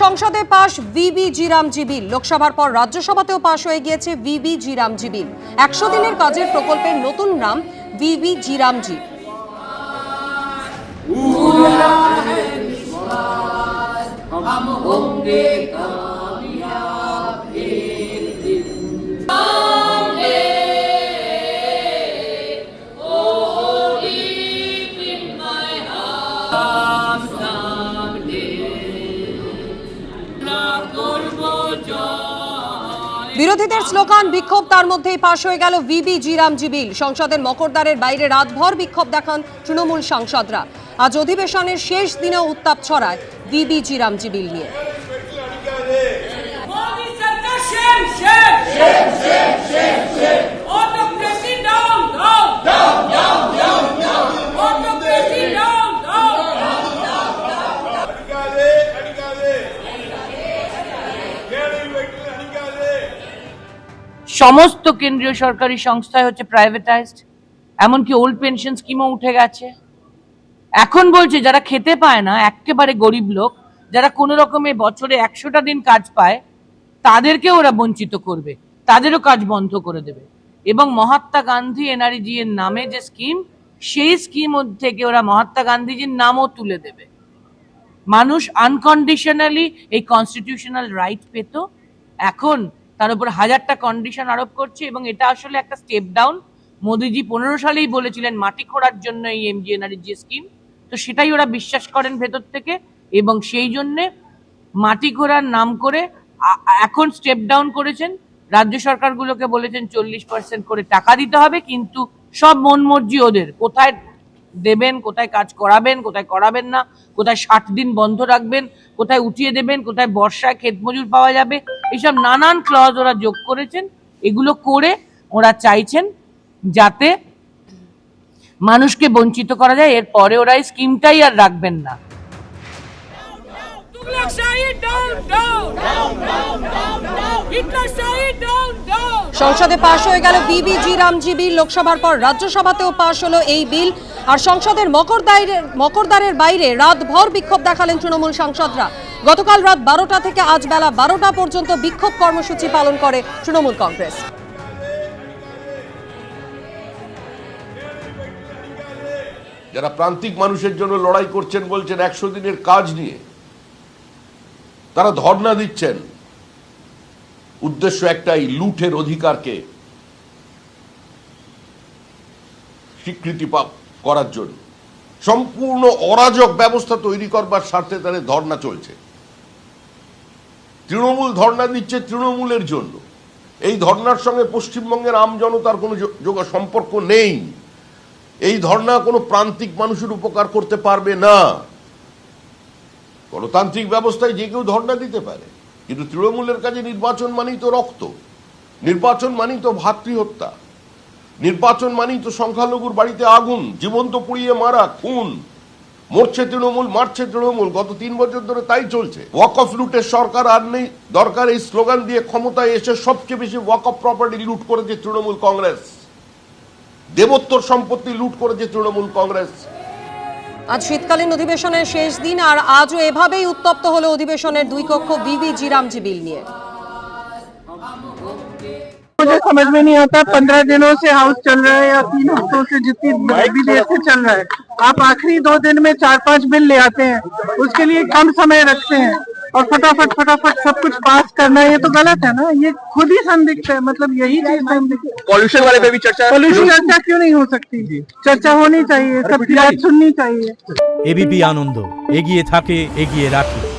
সংসদে পাশ ভিবিজি রামজি বিল। লোকসভার পর রাজ্যসভাতেও পাশ হয়ে গিয়েছে ভিবিজি রামজি বিল। 100 দিনের কাজের প্রকল্পের নতুন নাম ভিবিজি রামজি। বিরোধীদের স্লোগান, বিক্ষোভ, তার মধ্যেই পাশ হয়ে গেল ভিবিজি রামজি বিল। সংসদের মকরদ্বারের বাইরে রাতভর বিক্ষোভ দেখান তৃণমূল সাংসদরা। আজ অধিবেশনের শেষ দিনেও উত্তাপ ছড়ায় ভিবিজি রামজি বিল নিয়ে। সমস্ত কেন্দ্রীয় সরকারি সংস্থায় হচ্ছে প্রাইভেটাইজড, এমনকি ওল্ড পেনশন স্কিমও উঠে গেছে। এখন বলছে যারা খেতে পায় না, একেবারে গরিব লোক, যারা কোনো রকমে বছরে 100টা দিন কাজ পায়, তাদেরকে ওরা বঞ্চিত করবে, তাদেরও কাজ বন্ধ করে দেবে। এবং মহাত্মা গান্ধী এনআরইজি এর নামে যে স্কিম, সেই স্কিম থেকে ওরা মহাত্মা গান্ধীজির নামও তুলে দেবে। মানুষ আনকন্ডিশনালি এই কনস্টিটিউশনাল রাইট পেত, এখন তার উপর 1000টা কন্ডিশন আরোপ করছে। এবং এটা আসলে একটা স্টেপ ডাউন। মোদিজি 15 সালেই বলেছিলেন মাটি খোঁড়ার জন্য এই এমজিএনআরইজি স্কিম, তো সেটাই ওরা বিশ্বাস করেন ভেতর থেকে। এবং সেই জন্যে মাটি খোঁড়ার নাম করে এখন স্টেপ ডাউন করেছেন। রাজ্য সরকারগুলোকে বলেছেন 40% করে টাকা দিতে হবে, কিন্তু সব মন মর্জি ওদের, কোথায় দেবেন, কোথায় কাজ করাবেন, কোথায় করাবেন না, কোথায় 60 দিন বন্ধ রাখবেন, কোথায় উঠিয়ে দেবেন, কোথায় বর্ষায় ক্ষেত মজুর পাওয়া যাবে, এইসব নানান ক্লজ ওরা যোগ করেছেন। এগুলো করে ওরা চাইছেন যাতে মানুষকে বঞ্চিত করা যায়। এরপরে ওরা এই স্কিমটাই আর রাখবেন না। সংসদে পাশ হয়ে গেল ভিবিজি রামজি বিল। লোকসভার পর রাজ্যসভাতেও পাশ হলো এই বিল। আর সংসদের মকরদ্বারের বাইরে রাতভর বিক্ষোভ দেখালেন তৃণমূল সাংসদরা। গতকাল রাত 12টা থেকে আজ বেলা 12টা পর্যন্ত বিক্ষোভ কর্মসূচি পালন করে তৃণমূল কংগ্রেস। যারা প্রান্তিক মানুষের জন্য লড়াই করছেন, বলছেন 100 দিনের কাজ নিয়ে, তারা ধর্ণা দিচ্ছেন। উদ্দেশ্য একটাই, লুটের অধিকারকে স্বীকৃতি করার জন্য সম্পূর্ণ অরাজক ব্যবস্থা তৈরি করবার স্বার্থে তাদের ধর্ণা চলছে। তৃণমূল ধর্ণা দিচ্ছে তৃণমূলের জন্য। এই ধর্ণার সঙ্গে পশ্চিমবঙ্গের আমজনতার কোনো সম্পর্ক নেই। এই ধর্ণা কোনো প্রান্তিক মানুষের উপকার করতে পারবে না। গণতান্ত্রিক ব্যবস্থায় যে কেউ ধর্ণা দিতে পারে, কিন্তু তৃণমূলের কাছে নির্বাচন মানেই তো রক্ত, নির্বাচন মানেই তো ভাতৃহত্যা, নির্বাচন মানেই তো সংখ্যালঘুর বাড়িতে আগুন, জীবন্ত পুড়িয়ে মারা, খুন, মরছে তৃণমূল, মারছে তৃণমূল। গত 3 বছর ধরে তাই চলছে। ওয়াকফ লুটের সরকার আর নেই দরকার। এই স্লোগান দিয়ে ক্ষমতায় এসে সবচেয়ে বেশি ওয়াকফ প্রপার্টি লুট করেছে তৃণমূল কংগ্রেস, দেবোত্তর সম্পত্তি লুট করেছে তৃণমূল কংগ্রেস। আজ শীতকালীন অধিবেশনের শেষ দিন, আর আজও এভাবেই উত্তপ্ত হলো অধিবেশনের দুই কক্ষ ভিবিজি রামজি বিল নিয়ে। मुझे समझ में नहीं आता, 15 दिनों से हाउस चल रहा है या 3 हफ्तों से जितनी भी देर से चल रहा है, आप आखिरी 2 दिन में 4-5 बिल ले आते हैं, उसके लिए कम समय रखते हैं और फटाफट सब कुछ पास करना है। ये तो गलत है ना, ये खुद ही संदिग्ध है। मतलब यही चीज संदिग्ध। पॉल्यूशन वाले पे भी पॉल्यूशन चर्चा क्यों नहीं हो सकती? चर्चा होनी चाहिए, सबकी बात सुननी चाहिए। एबीपी आनंद एगिए थाके एगिए राखे।